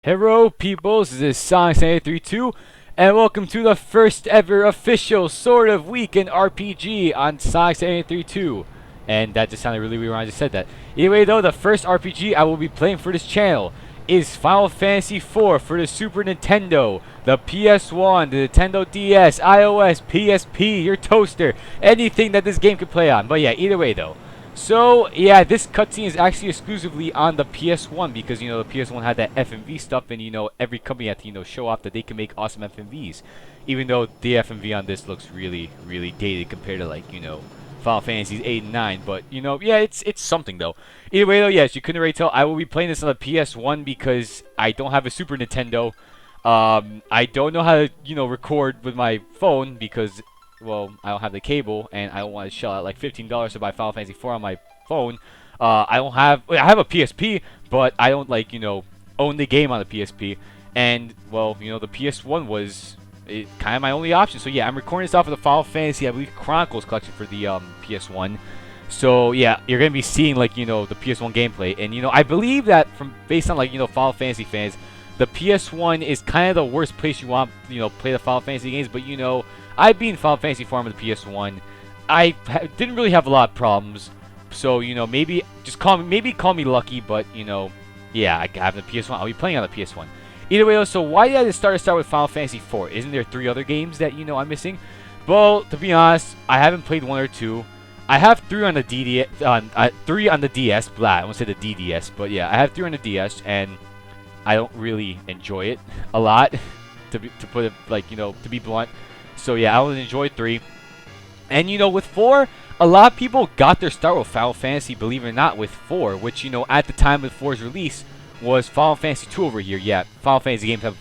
Hello peoples, this is Sonic7832 and welcome to the first ever official sort of weekend RPG on Sonic7832. And that just sounded really weird when I just said that. Anyway though, the first RPG I will be playing for this channel is Final Fantasy IV for the Super Nintendo, the PS1, the Nintendo DS, iOS, PSP, your toaster, anything that this game could play on. But yeah, either way though. So, yeah, this cutscene is actually exclusively on the PS1 because, the PS1 had that FMV stuff and, every company had to, show off that they can make awesome FMVs. Even though the FMV on this looks really, really dated compared to, like, Final Fantasies 8 and 9. But, yeah, it's something, though. Either way, though, yes, you couldn't already tell, I will be playing this on the PS1 because I don't have a Super Nintendo. I don't know how to, record with my phone because well, I don't have the cable, and I don't want to shell out like $15 to buy Final Fantasy IV on my phone. I have a PSP, but I don't own the game on the PSP. And well, the PS1 was kind of my only option. So yeah, I'm recording this off of the Final Fantasy, I believe, Chronicles collection for the PS1. So yeah, you're gonna be seeing the PS1 gameplay, and I believe that based on Final Fantasy fans, the PS1 is kind of the worst place you want play the Final Fantasy games. But I beat Final Fantasy IV on the PS1. I didn't really have a lot of problems, so maybe call me lucky, but yeah, I have the PS1. I'll be playing on the PS1. Either way though, so why did I start with Final Fantasy IV? Isn't there 3 other games that I'm missing? Well, to be honest, I haven't played 1 or 2. I have 3 on the three on the DS. Blah, I won't say the DDS, but yeah, I have 3 on the DS, and I don't really enjoy it a lot, to put it to be blunt. So yeah, I would enjoy 3. And with 4, a lot of people got their start with Final Fantasy, believe it or not, with 4, which at the time of 4's release was Final Fantasy 2 over here. Yeah, Final Fantasy games have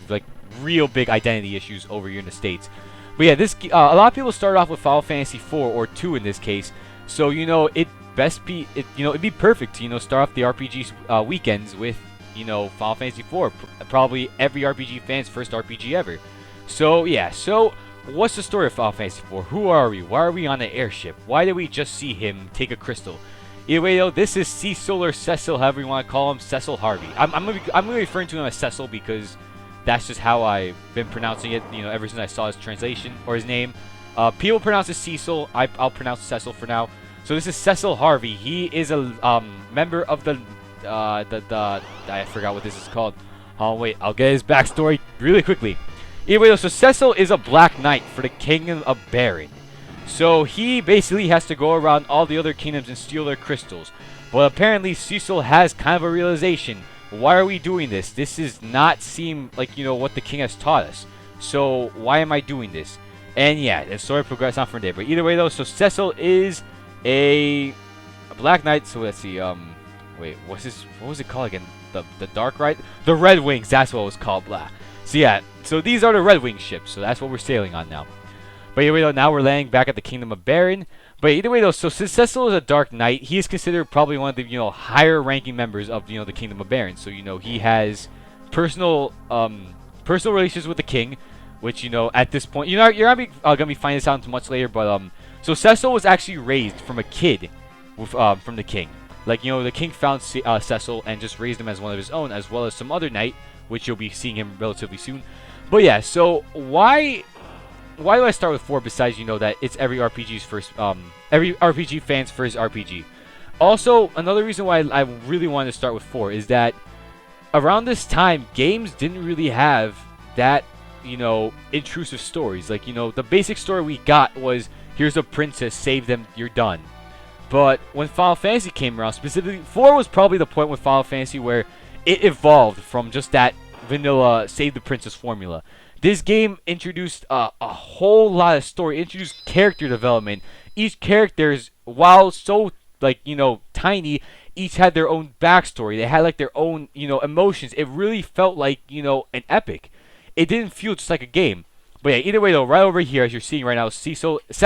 real big identity issues over here in the States. But yeah, this a lot of people started off with Final Fantasy 4 or 2 in this case. So it'd be perfect to start off the RPG weekends with Final Fantasy 4, probably every RPG fan's first RPG ever. So yeah, so what's the story of Final Fantasy IV? Who are we? Why are we on an airship? Why did we just see him take a crystal? Either way though, this is Cecil or Cecil, however you want to call him, Cecil Harvey. I'm gonna be referring to him as Cecil because that's just how I've been pronouncing it, ever since I saw his translation or his name. People pronounce it Cecil. I'll pronounce Cecil for now. So this is Cecil Harvey. He is a member of the I forgot what this is called. Oh wait, I'll get his backstory really quickly. Anyway, so Cecil is a Black Knight for the Kingdom of Baron. So he basically has to go around all the other kingdoms and steal their crystals. But apparently Cecil has kind of a realization. Why are we doing this? This does not seem like, what the king has taught us. So why am I doing this? And yeah, the story progresses on from there. But either way though, so Cecil is a Black Knight. So let's see, wait, what was it called again? The Dark Ride? The Red Wings, that's what it was called, blah. So yeah, so these are the Red Wing ships, so that's what we're sailing on now. But either way though, now we're landing back at the Kingdom of Baron. But either way though, so since Cecil is a Dark Knight, he is considered probably one of the higher ranking members of the Kingdom of Baron. So he has personal relations with the king, which at this point you're not gonna be finding this out until much later. But so Cecil was actually raised from a kid with from the king. The king found Cecil and just raised him as one of his own, as well as some other knight, which you'll be seeing him relatively soon. But yeah, so why do I start with 4 besides that it's every RPG fan's first RPG? Also, another reason why I really wanted to start with 4 is that around this time, games didn't really have that intrusive stories. The basic story we got was, here's a princess, save them, you're done. But when Final Fantasy came around, specifically 4 was probably the point with Final Fantasy where it evolved from just that vanilla save the princess formula. This game introduced a whole lot of story, introduced character development. Each characters, while so tiny, each had their own backstory. They had their own emotions. It really felt like an epic. It didn't feel just like a game. But yeah, either way though, right over here as you're seeing right now, Cecil is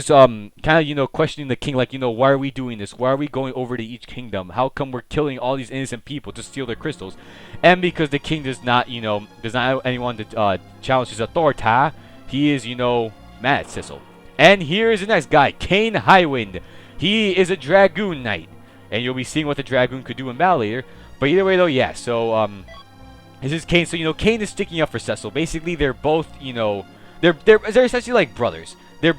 kind of questioning the king, why are we doing this? Why are we going over to each kingdom? How come we're killing all these innocent people to steal their crystals? And because the king does not have anyone to challenge his authority, he is mad at Cecil. And here is the next guy, Kain Highwind. He is a Dragoon Knight, and you'll be seeing what the Dragoon could do in battle later. But either way though, yeah. So this is Kane. So Kane is sticking up for Cecil. Basically, they're both they're essentially like brothers. They're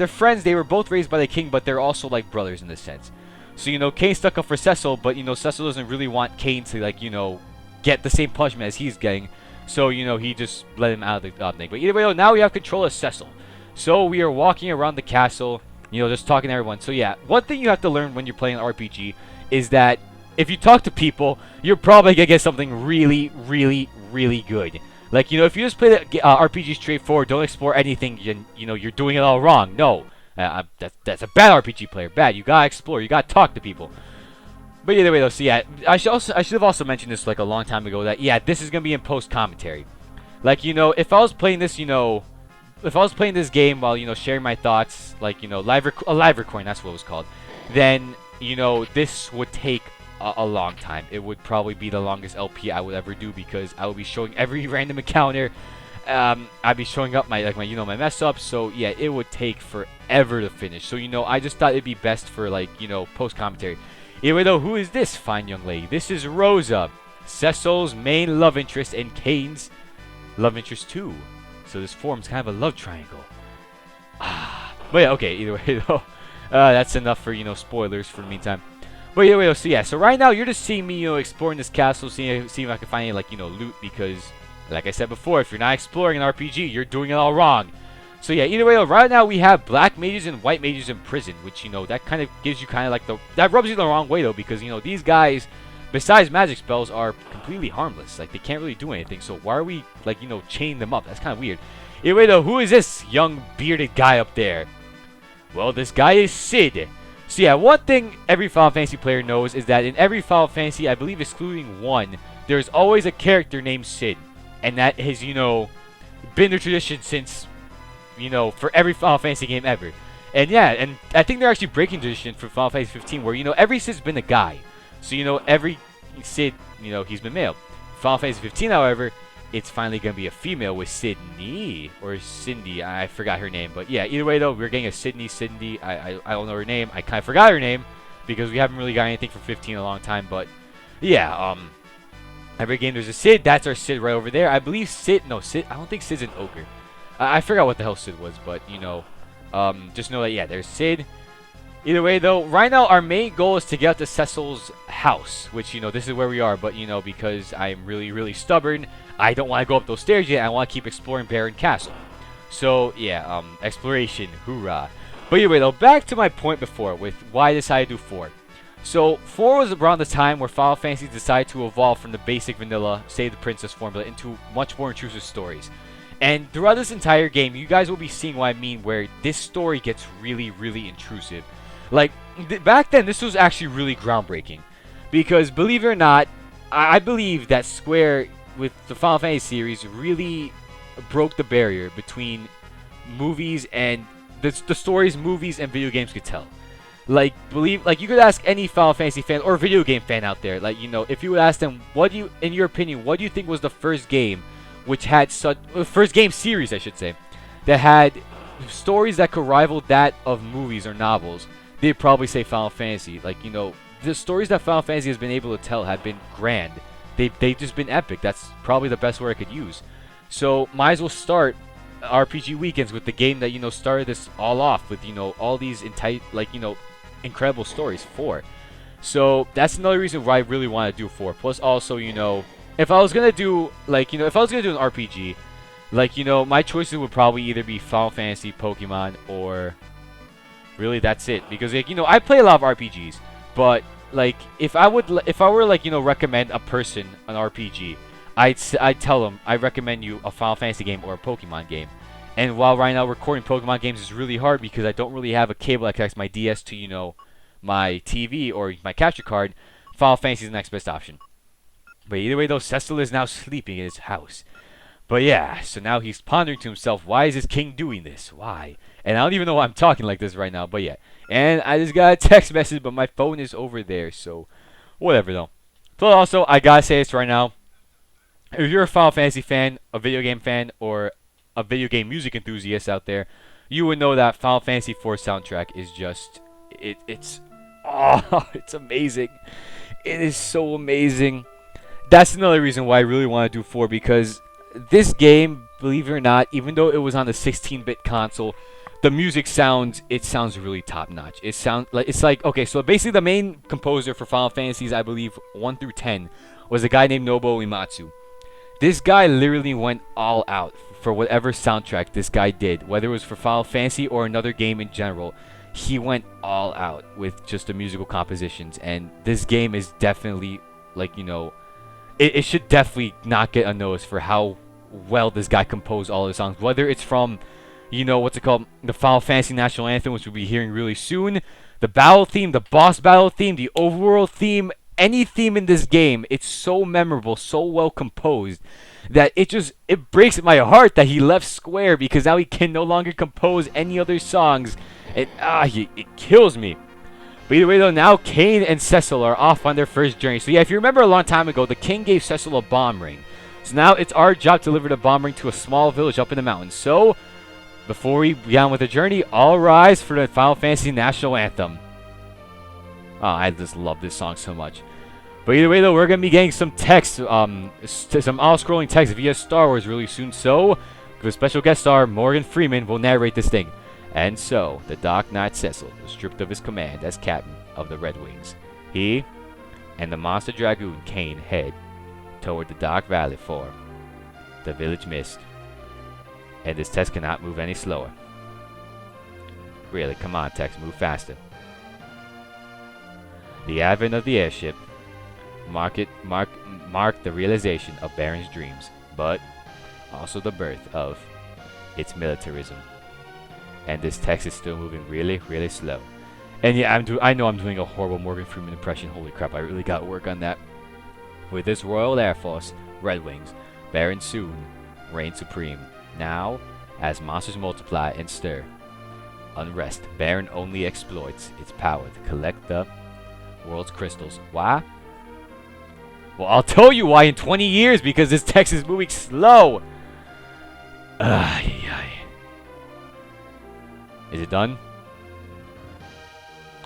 friends. They were both raised by the king, but they're also like brothers in this sense. So Kane stuck up for Cecil, but Cecil doesn't really want Kane to get the same punishment as he's getting. So he just let him out of the thing. But either way, now we have control of Cecil. So we are walking around the castle, just talking to everyone. So yeah, one thing you have to learn when you're playing an RPG is that if you talk to people, you're probably gonna get something really, really, really good. Like if you just play the RPG straightforward, don't explore anything, you're doing it all wrong. No, that's a bad RPG player. Bad. You gotta explore. You gotta talk to people. But either way though, so yeah, I should have also mentioned this like a long time ago that yeah, this is gonna be in post commentary. Like if I was playing this, if I was playing this game while sharing my thoughts, like a live recording, that's what it was called, then this would take a long time. It would probably be the longest LP I would ever do because I would be showing every random encounter. I'd be showing up my my mess ups. So yeah, it would take forever to finish. So I just thought it'd be best for post commentary. Anyway though, who is this fine young lady? This is Rosa, Cecil's main love interest and Kane's love interest too. So this forms kind of a love triangle. But yeah, okay. Either way though, that's enough for spoilers for the meantime. But either way though, so yeah. So right now you're just seeing me exploring this castle, seeing if I can find any loot because, like I said before, if you're not exploring an RPG, you're doing it all wrong. So yeah, either way though, right now we have black mages and white mages in prison, which that kind of gives you kind of that rubs you the wrong way though because these guys, besides magic spells, are completely harmless. Like they can't really do anything. So why are we chaining them up? That's kind of weird. Anyway though, who is this young bearded guy up there? Well, this guy is Sid. So yeah, one thing every Final Fantasy player knows is that in every Final Fantasy, I believe excluding one, there's always a character named Sid, and that has been the tradition since for every Final Fantasy game ever. And yeah, and I think they're actually breaking tradition for Final Fantasy 15 where every Sid's been a guy. So every Sid, he's been male. Final Fantasy 15, however, it's finally gonna be a female with Sydney or Cindy. I forgot her name, but yeah. Either way though, we're getting a Cindy. I don't know her name. I kind of forgot her name because we haven't really got anything for 15 in a long time. But yeah, every game there's a Sid. That's our Sid right over there. I believe Sid. No, Sid. I don't think Sid's an ogre. I forgot what the hell Sid was, but just know that yeah, there's Sid. Either way though, right now our main goal is to get out to Cecil's house, which this is where we are, but because I'm really, really stubborn, I don't want to go up those stairs yet. I want to keep exploring Baron Castle. So yeah, exploration, hoorah. But anyway though, back to my point before with why I decided to do 4. So 4 was around the time where Final Fantasy decided to evolve from the basic vanilla Save the Princess formula into much more intrusive stories. And throughout this entire game, you guys will be seeing what I mean, where this story gets really, really intrusive. Like, back then, this was actually really groundbreaking. Because, believe it or not, I believe that Square, with the Final Fantasy series, really broke the barrier between movies and the stories movies and video games could tell. Like, you could ask any Final Fantasy fan or video game fan out there, if you would ask them, in your opinion, what do you think was the first game which had first game series, I should say, that had stories that could rival that of movies or novels, they'd probably say Final Fantasy. The stories that Final Fantasy has been able to tell have been grand. They've just been epic. That's probably the best word I could use. So, might as well start RPG Weekends with the game that, started this all off with, all these incredible stories, 4. So, that's another reason why I really want to do 4. Plus, also, if I was gonna do if I was gonna do an RPG, my choices would probably either be Final Fantasy, Pokemon, or really that's it. Because I play a lot of RPGs, but if I were recommend a person an RPG, I'd tell them I recommend you a Final Fantasy game or a Pokemon game. And while right now recording Pokemon games is really hard because I don't really have a cable that connects my DS to my TV or my capture card, Final Fantasy is the next best option. But either way though, Cecil is now sleeping in his house. But yeah, so now he's pondering to himself, why is this king doing this? Why? And I don't even know why I'm talking like this right now, but yeah. And I just got a text message, but my phone is over there, so whatever though. So also, I gotta say this right now. If you're a Final Fantasy fan, a video game fan, or a video game music enthusiast out there, you would know that Final Fantasy IV soundtrack is just, it's amazing. It is so amazing. That's another reason why I really want to do 4, because this game, believe it or not, even though it was on the 16-bit console, the music sounds really top notch. It's like okay, so basically the main composer for Final Fantasies, I believe 1 through 10, was a guy named Nobuo Uematsu. This guy literally went all out for whatever soundtrack this guy did, whether it was for Final Fantasy or another game in general. He went all out with just the musical compositions, and this game is definitely like it should definitely not get a notice for how well this guy composed all the songs. Whether it's from, what's it called, the Final Fantasy National Anthem, which we'll be hearing really soon, the battle theme, the boss battle theme, the overworld theme, any theme in this game, it's so memorable, so well composed, that it breaks my heart that he left Square, because now he can no longer compose any other songs. It kills me. But either way though, now Kain and Cecil are off on their first journey. So yeah, if you remember a long time ago, the king gave Cecil a bomb ring. So now it's our job to deliver the bomb ring to a small village up in the mountains. So, before we begin on with the journey, all rise for the Final Fantasy National Anthem. Oh, I just love this song so much. But either way though, we're going to be getting some text, some all-scrolling text via Star Wars really soon. So, the special guest star, Morgan Freeman, will narrate this thing. And so, the Dark Knight Cecil was stripped of his command as captain of the Red Wings. He and the Monster Dragoon Kain head toward the Dark Valley for the Village Mist. And this Tex cannot move any slower. Really, come on Tex, move faster. The advent of the airship marked the realization of Baron's dreams, but also the birth of its militarism. And this text is still moving really, really slow. And yeah, I know I'm doing a horrible Morgan Freeman impression. Holy crap, I really got to work on that. With this Royal Air Force, Red Wings, Baron soon reign supreme. Now, as monsters multiply and stir unrest, Baron only exploits its power to collect the world's crystals. Why? Well, I'll tell you why in 20 years, because this text is moving slow. Is it done?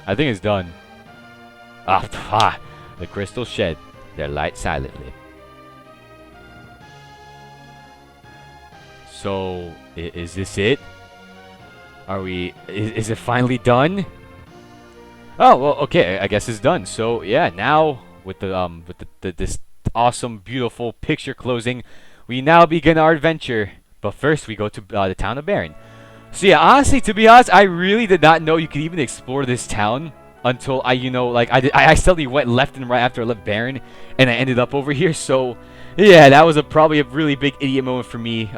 I think it's done. The crystals shed their light silently. So, is this it? Is it finally done? Oh, well, okay, I guess it's done. So, yeah, now with this awesome, beautiful picture closing, we now begin our adventure. But first, we go to the town of Baron. So yeah, honestly, to be honest, I really did not know you could even explore this town until I accidentally went left and right after I left Baron, and I ended up over here. So yeah, that was probably a really big idiot moment for me.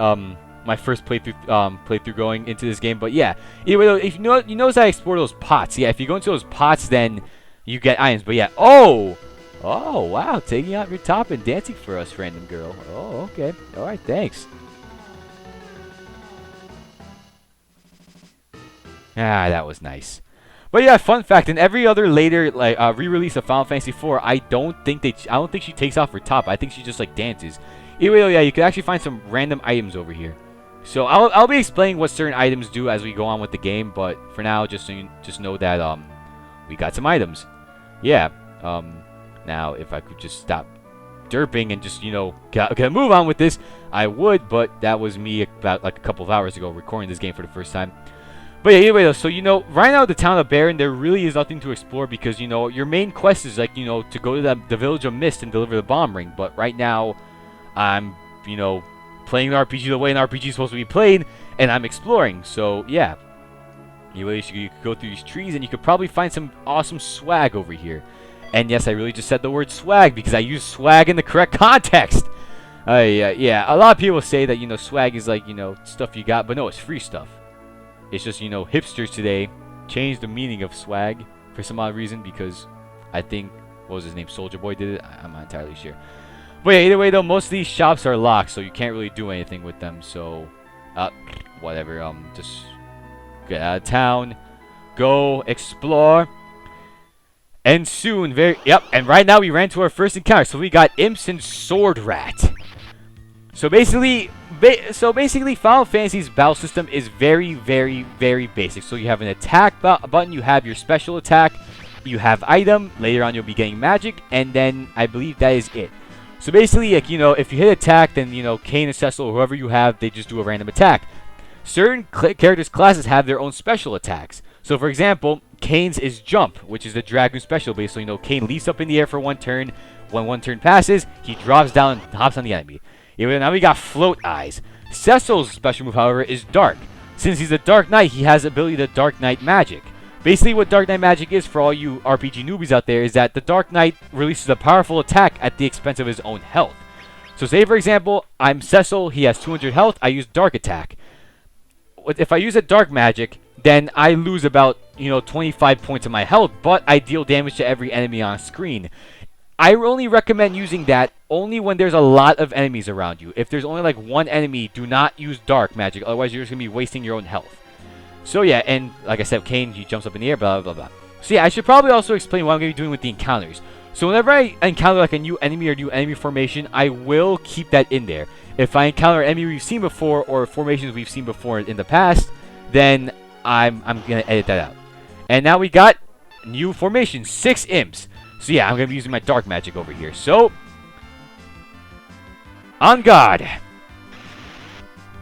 My first playthrough going into this game. But yeah, anyway, though, if you notice I explore those pots. Yeah, if you go into those pots, then you get items. But yeah, oh wow, taking out your top and dancing for us, random girl. Oh, okay, all right, thanks. That was nice. But yeah, fun fact: in every other later re-release of Final Fantasy IV, I don't think she takes off her top. I think she just like dances. Anyway, though, yeah, you can actually find some random items over here. So I'll be explaining what certain items do as we go on with the game. But for now, just know that we got some items. Yeah. Now if I could just stop derping and just get a move on with this, I would. But that was me about like a couple of hours ago recording this game for the first time. But yeah, anyway though, so right now the town of Baron, there really is nothing to explore because your main quest is like to go to the Village of Mist and deliver the bomb ring. But right now, I'm playing the RPG the way an RPG is supposed to be played, and I'm exploring. So yeah, you could go through these trees and you could probably find some awesome swag over here. And yes, I really just said the word swag because I use swag in the correct context. Yeah, a lot of people say that swag is like stuff you got, but no, it's free stuff. It's just, hipsters today changed the meaning of swag for some odd reason because I think, what was his name, Soldier Boy did it? I'm not entirely sure. But yeah, either way though, most of these shops are locked, so you can't really do anything with them. So, whatever, just get out of town, go explore. And soon, and right now we ran to our first encounter. So we got Imps and Sword Rat. So basically, Final Fantasy's battle system is very, very, very basic. So you have an attack button, you have your special attack, you have item, later on you'll be getting magic, and then I believe that is it. So basically, like, you know, if you hit attack, then, you know, Kain and Cecil, whoever you have, they just do a random attack. Certain characters' classes have their own special attacks. So for example, Kain's is Jump, which is the Dragoon special base. So, you know, Kain leaps up in the air for 1 turn. When 1 turn passes, he drops down and hops on the enemy. Now we got Float Eyes. Cecil's special move, however, is Dark. Since he's a Dark Knight, he has the ability to Dark Knight magic. Basically, what Dark Knight magic is, for all you RPG newbies out there, is that the Dark Knight releases a powerful attack at the expense of his own health. So say, for example, I'm Cecil, he has 200 health, I use Dark Attack. If I use a Dark Magic, then I lose about, you know, 25 points of my health, but I deal damage to every enemy on screen. I only recommend using that only when there's a lot of enemies around you. If there's only like 1 enemy, do not use Dark Magic, otherwise you're just going to be wasting your own health. So yeah, and like I said, Kain, he jumps up in the air, blah, blah, blah. So yeah, I should probably also explain what I'm going to be doing with the encounters. So whenever I encounter like a new enemy or new enemy formation, I will keep that in there. If I encounter an enemy we've seen before or formations we've seen before in the past, then I'm going to edit that out. And now we got new formations, 6 imps. So yeah, I'm going to be using my Dark Magic over here. So, on guard.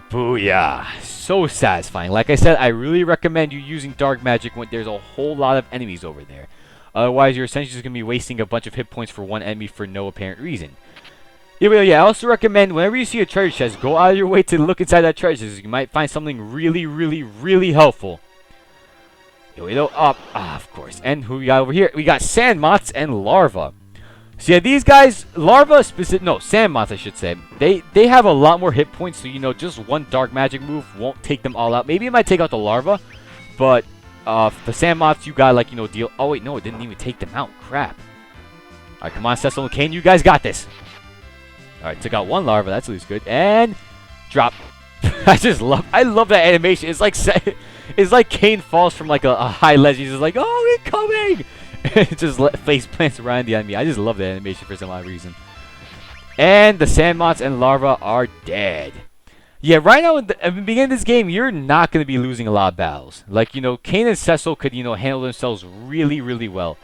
Booyah. So satisfying. Like I said, I really recommend you using Dark Magic when there's a whole lot of enemies over there. Otherwise, you're essentially just going to be wasting a bunch of hit points for 1 enemy for no apparent reason. Yeah, I also recommend whenever you see a treasure chest, go out of your way to look inside that treasure chest. You might find something really, really, really helpful. Of course. And who we got over here? We got Sand Moths and Larva. So yeah, these guys, Sand Moths I should say, they have a lot more hit points, so, you know, just 1 Dark Magic move won't take them all out. Maybe it might take out the Larva, but the Sand Moths, you gotta, like, you know, deal. Oh wait, no, it didn't even take them out. Crap. Alright, come on, Cecil and Kain, you guys got this. Alright, took out 1 Larva, that's at least good. And drop. I love that animation. It's like Kain falls from like a high ledge. He's just like, oh, incoming! It just face plants around the enemy. I just love that animation for some odd reason. And the Sand Moths and Larva are dead. Yeah, right now at the beginning of this game, you're not going to be losing a lot of battles. Like, you know, Kain and Cecil could, you know, handle themselves really, really well.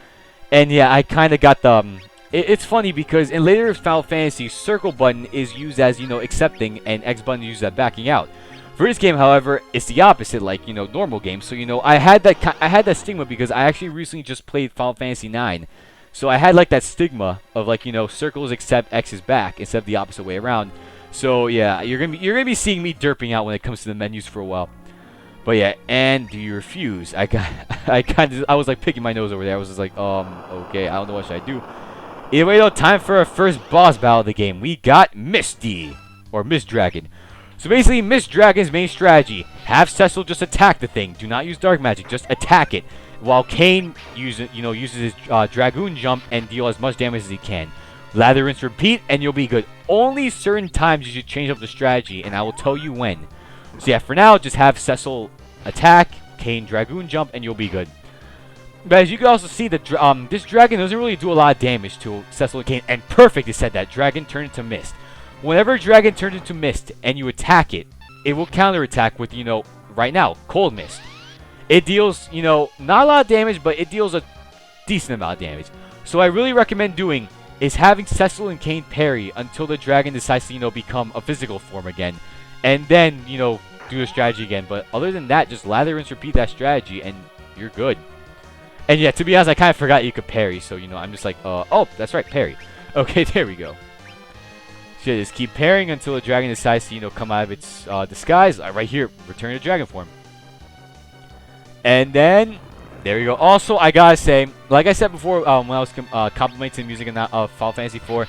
And yeah, I kind of got the... it's funny because in later Final Fantasy, circle button is used as, you know, accepting, and X button is used as backing out. For this game, however, it's the opposite, like, you know, normal games. So, you know, I had that stigma because I actually recently just played Final Fantasy IX. So I had like that stigma of, like, you know, circles accept, X is back instead of the opposite way around. So yeah, you're gonna be seeing me derping out when it comes to the menus for a while. But yeah, and do you refuse? I was like picking my nose over there. I was just like, okay, I don't know what should I do. Anyway, though, time for our first boss battle of the game. We got Misty, or Mist Dragon. So basically, Mist Dragon's main strategy: have Cecil just attack the thing. Do not use Dark Magic, just attack it. While Kain uses his Dragoon jump and deal as much damage as he can. Lather, rinse, repeat, and you'll be good. Only certain times you should change up the strategy, and I will tell you when. So yeah, for now, just have Cecil attack, Kain Dragoon jump, and you'll be good. But as you can also see, this dragon doesn't really do a lot of damage to Cecil and Kain. And perfect, it said that. Dragon turned into mist. Whenever a dragon turns into mist and you attack it, it will counterattack with, you know, right now, Cold Mist. It deals, you know, not a lot of damage, but it deals a decent amount of damage. So I really recommend doing is having Cecil and Kain parry until the dragon decides to, you know, become a physical form again. And then, you know, do the strategy again. But other than that, just lather, rinse, repeat that strategy and you're good. And yeah, to be honest, I kind of forgot you could parry. So, you know, I'm just like, oh, that's right, parry. Okay, there we go. So yeah, just keep parrying until the dragon decides to, you know, come out of its disguise. Right here, return to dragon form. And then, there we go. Also, I gotta say, like I said before, when I was complimenting the music in that, Final Fantasy IV,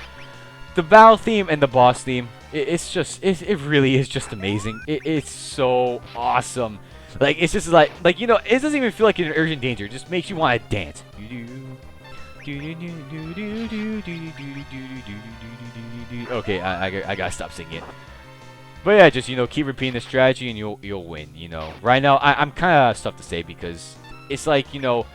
the battle theme and the boss theme, it really is just amazing. It's so awesome. Like, it's just like, you know, it doesn't even feel like you're in urgent danger. It just makes you want to dance. Okay, I gotta stop singing it. But yeah, just, you know, keep repeating the strategy and you'll win, you know. Right now, I'm kind of stuff to say because it's like, you know,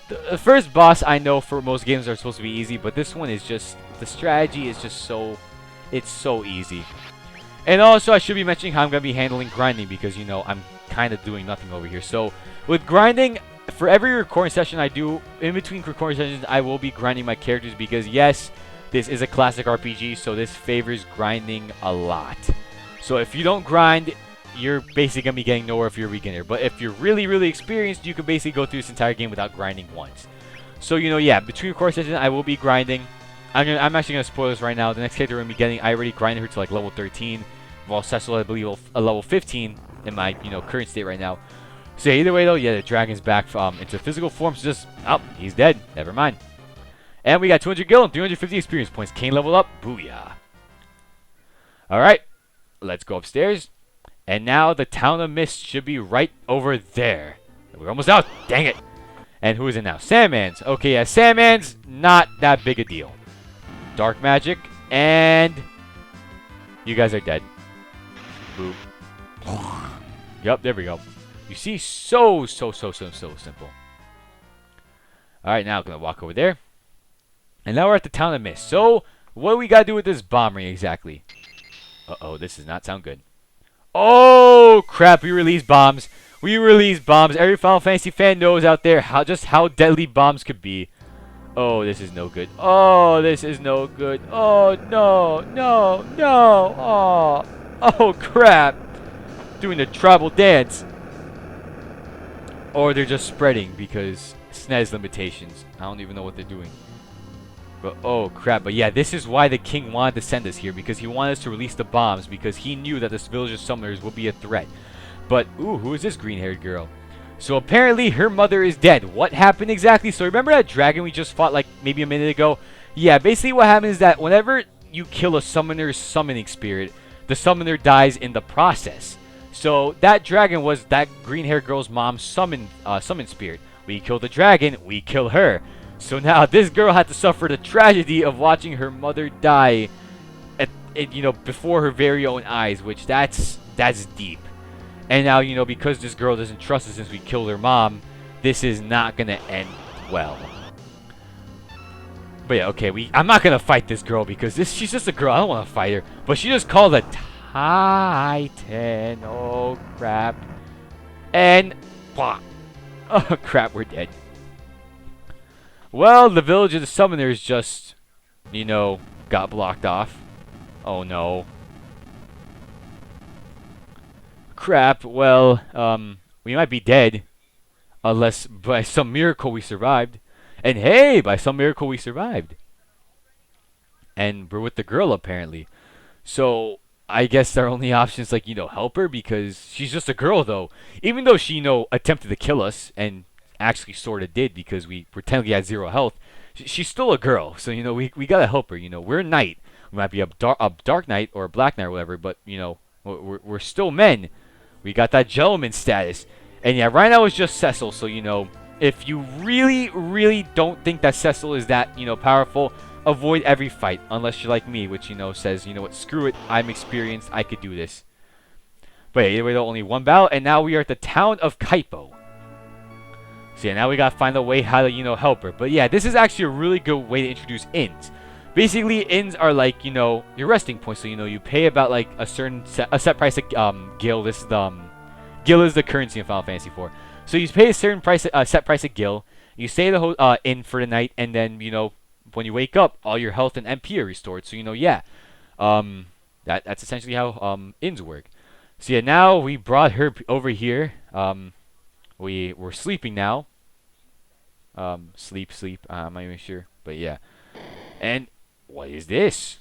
the first boss I know for most games are supposed to be easy, but this one is just, the strategy is just so, it's so easy. And also, I should be mentioning how I'm going to be handling grinding because, you know, I'm kind of doing nothing over here. So, with grinding, for every recording session I do, in between recording sessions, I will be grinding my characters because, yes, this is a classic RPG, so this favors grinding a lot. So if you don't grind, you're basically going to be getting nowhere if you're a beginner. But if you're really, really experienced, you can basically go through this entire game without grinding once. So, you know, yeah, between recording sessions, I will be grinding. I'm actually going to spoil this right now. The next character we're going to be getting, I already grinded her to like level 13. While Cecil, I believe, a level 15 in my, you know, current state right now. So yeah, either way though, yeah, the dragon's back into physical form. So just, oh, he's dead. Never mind. And we got 200 gil and 350 experience points. Kain leveled up. Booyah. Alright. Let's go upstairs. And now the Town of Mist should be right over there. We're almost out. Dang it. And who is it now? Sandman's. Okay, yeah, Sandman's not that big a deal. Dark magic. And you guys are dead. Boop. Yup, there we go. You see, so simple. Alright, now I'm going to walk over there. And now we're at the Town of Mist. So, what do we got to do with this bomb ring exactly? Uh-oh, this does not sound good. Oh, crap, we release bombs. We release bombs. Every Final Fantasy fan knows out there just how deadly bombs could be. Oh, this is no good. Oh, this is no good. Oh, no. Oh, crap. Doing the tribal dance. Or they're just spreading because SNES limitations. I don't even know what they're doing. But oh crap, but yeah, this is why the king wanted to send us here, because he wanted us to release the bombs, because he knew that this village of summoners would be a threat. But, ooh, who is this green-haired girl? So apparently her mother is dead. What happened exactly? So remember that dragon we just fought like maybe a minute ago? Yeah, basically what happens is that whenever you kill a summoner's summoning spirit, the summoner dies in the process. So that dragon was that green-haired girl's mom's summon spirit. We kill the dragon, we kill her. So now this girl had to suffer the tragedy of watching her mother die, before her very own eyes, which that's deep. And now, you know, because this girl doesn't trust us since we killed her mom, this is not gonna end well. But yeah, okay, I'm not gonna fight this girl because she's just a girl. I don't want to fight her, but she just called a Titan. Oh crap! And oh crap, we're dead. Well, the village of the summoners just, you know, got blocked off. Oh no. Crap, well, we might be dead. Unless by some miracle we survived. And hey, by some miracle we survived. And we're with the girl apparently. So, I guess our only option is like, you know, help her because she's just a girl though. Even though she, you know, attempted to kill us and actually sort of did because we technically had 0 health. She's still a girl, so you know we gotta help her. You know, we're a knight. We might be a dark knight or a black knight or whatever, but you know we're still men. We got that gentleman status, and yeah, right now it's just Cecil. So you know, if you really don't think that Cecil is that powerful, avoid every fight unless you're like me, which says what, screw it, I'm experienced, I could do this. But yeah, either way, though, only one battle, and now we are at the town of Kaipo. So yeah, now we gotta find a way how to, help her. But yeah, this is actually a really good way to introduce inns. Basically, inns are like, your resting points. So, you pay about like a set price of gil. This is the, gil is the currency in Final Fantasy IV. So you pay a certain price, set price of gil. You stay at the inn for the night, and then, when you wake up, all your health and MP are restored. So, yeah, that's essentially how inns work. So yeah, now we brought her over here. We're sleeping now. Sleep. I'm not even sure, but yeah. And what is this?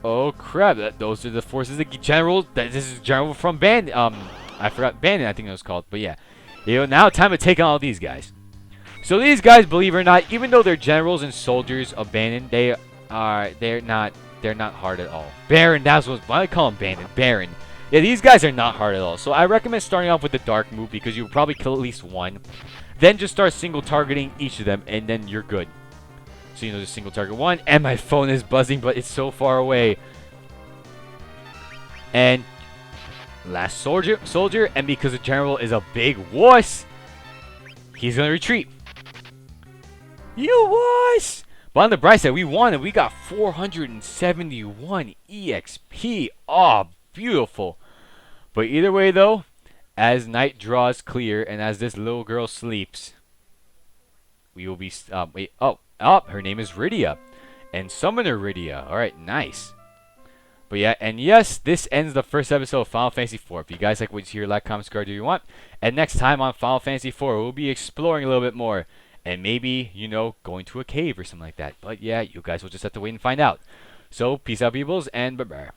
Oh crap! Those are the forces of general. This is General from Bandit. I forgot Bandit. I think it was called. But yeah, now time to take on all these guys. So these guys, believe it or not, even though they're generals and soldiers of Bandit, they're not hard at all. Baron, that's what I call him. Bandit, Baron. Yeah, these guys are not hard at all. So I recommend starting off with the dark move because you'll probably kill at least one. Then just start single targeting each of them, and then you're good. So just single target one, and my phone is buzzing, but it's so far away. And last soldier, and because the general is a big wuss, he's gonna retreat. You wuss! But on the bright side, we won, and we got 471 EXP. Oh, beautiful. But either way, though, as night draws clear and as this little girl sleeps, we will be. Wait. Oh, her name is Rydia. And Summoner Rydia. Alright, nice. But yeah, and yes, this ends the first episode of Final Fantasy IV. If you guys like what you hear, like, comment, subscribe, do you want. And next time on Final Fantasy IV, we'll be exploring a little bit more. And maybe, going to a cave or something like that. But yeah, you guys will just have to wait and find out. So, peace out, peoples, and bye-bye.